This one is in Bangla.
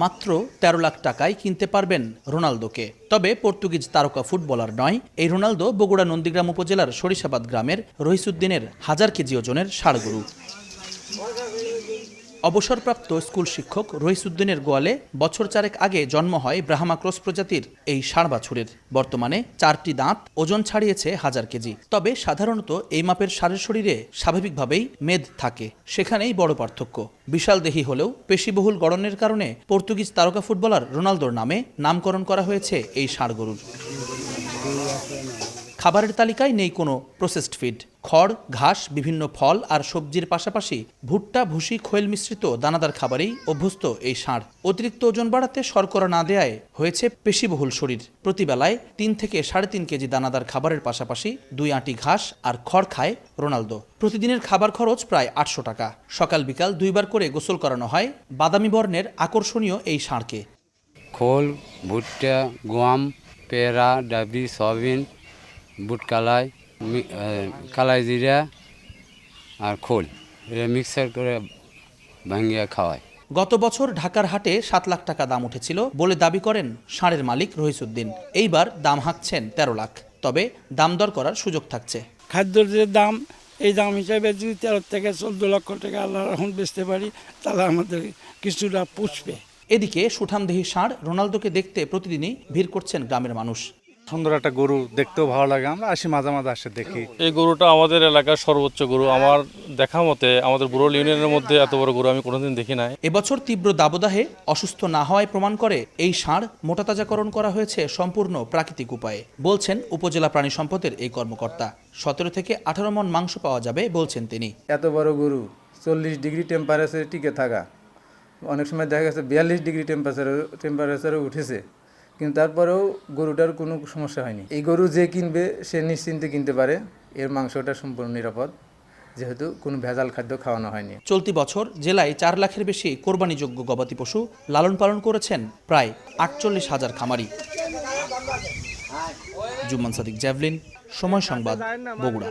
মাত্র ১৩ লাখ টাকায় কিনতে পারবেন রোনালদোকে। তবে পর্তুগিজ তারকা ফুটবলার নয় এই রোনালদো বগুড়া নন্দীগ্রাম উপজেলার সরিষাবাদ গ্রামের রহিসুদ্দিনের ১০০০ কেজি ওজনের ষাঁড় গরু। অবসরপ্রাপ্ত স্কুল শিক্ষক রহিসুদ্দিনের গোয়ালে বছর ৪ আগে জন্ম হয় ব্রাহ্মা ক্রস প্রজাতির এই ষাঁড় বাছুরের। বর্তমানে ৪টি দাঁত, ওজন ছাড়িয়েছে ১০০০ কেজি। তবে সাধারণত এই মাপের ষাঁড়ের শরীরে স্বাভাবিকভাবেই মেদ থাকে, সেখানেই বড় পার্থক্য। বিশাল দেহি হলেও পেশিবহুল গড়নের কারণে পর্তুগিজ তারকা ফুটবলার রোনালদোর নামে নামকরণ করা হয়েছে এই ষাঁড় গরুর। খাবারের তালিকায় নেই কোনো প্রসেসড ফিড। খড়, ঘাস, বিভিন্ন ফল আর সবজির পাশাপাশি ভুট্টা, ভুসি, খোয়েল মিশ্রিত দানাদার খাবারেই অভ্যস্ত এই ষাঁড়। অতিরিক্ত ওজন বাড়াতে শর্করা না দেয়ায় হয়েছে পেশিবহুল শরীর। প্রতিবেলায় ৩ থেকে ৩.৫ কেজি দানাদার খাবারের পাশাপাশি ২ আঁটি ঘাস আর খড় খায় রোনালদো। প্রতিদিনের খাবার খরচ প্রায় ৮০০ টাকা। সকাল বিকাল ২ বার করে গোসল করানো হয় বাদামি বর্ণের আকর্ষণীয় এই ষাঁড়কে। খোল, ভুট্টা, গম, পেঁড়া, ডাবি, সয়াবিন, বুট কালাই, কালাই জিরা আর খোল এটা মিক্সার করে ভাঙিয়ে খাওয়ায়। গত বছর ঢাকার হাটে ৭ লাখ টাকা দাম উঠেছিল বলে দাবি করেন ষাঁড়ের মালিক রহিসুদ্দিন। এইবার দাম হাঁকছেন ১৩ লাখ। তবে দাম দর করার সুযোগ থাকছে। খাদ্যের যে দাম, এই দাম হিসাবে যদি ১৩ থেকে ১৪ লক্ষ টাকা আল্লাহ রহম বেচতে পারি তাহলে আমাদের কিছুটা পুষবে। এদিকে সুঠামদেহী ষাঁড় রোনালদোকে দেখতে প্রতিদিনই ভিড় করছেন গ্রামের মানুষ। সুন্দর একটা গরু, দেখতেও ভালো লাগে, আমরা আসি মাঝে মাঝে আসে দেখি। এই গরুটা আমাদের এলাকার সর্বোচ্চ গরু। আমার দেখা মতে আমাদের বুড়োল ইউনিয়নের মধ্যে এত বড় গরু আমি কোনোদিন দেখি নাই। এবছর তীব্র দাবদাহে অসুস্থ না হওয়ায় প্রমাণ করে এই ষাঁড় মোটাতাজাকরণ করা হয়েছে সম্পূর্ণ প্রাকৃতিক উপায়ে, বলছেন উপজেলা প্রাণী সম্পদের এই কর্মকর্তা। ১৭ থেকে ১৮ মণ মাংস পাওয়া যাবে বলছেন তিনি। এত বড় গরু ৪০ ডিগ্রি টেম্পারেচারে টিকে থাকা, অনেক সময় দেখা গেছে ৪২ ডিগ্রি টেম্পারেচারে উঠেছে, কিন্তু তারপরেও গরুটার কোনো সমস্যা হয়নি। এই গরু যে কিনবে সে নিশ্চিন্তে কিনতে পারে, এর মাংসটা সম্পূর্ণ নিরাপদ, যেহেতু কোনো ভেজাল খাদ্য খাওয়ানো হয়নি। চলতি বছর জেলায় ৪ লাখের বেশি কোরবানিযোগ্য গবাদি পশু লালন পালন করেছেন প্রায় ৪৮,০০০ খামারি। জুম্মান সাদিক, জ্যাভলিন, সময় সংবাদ, বগুড়া।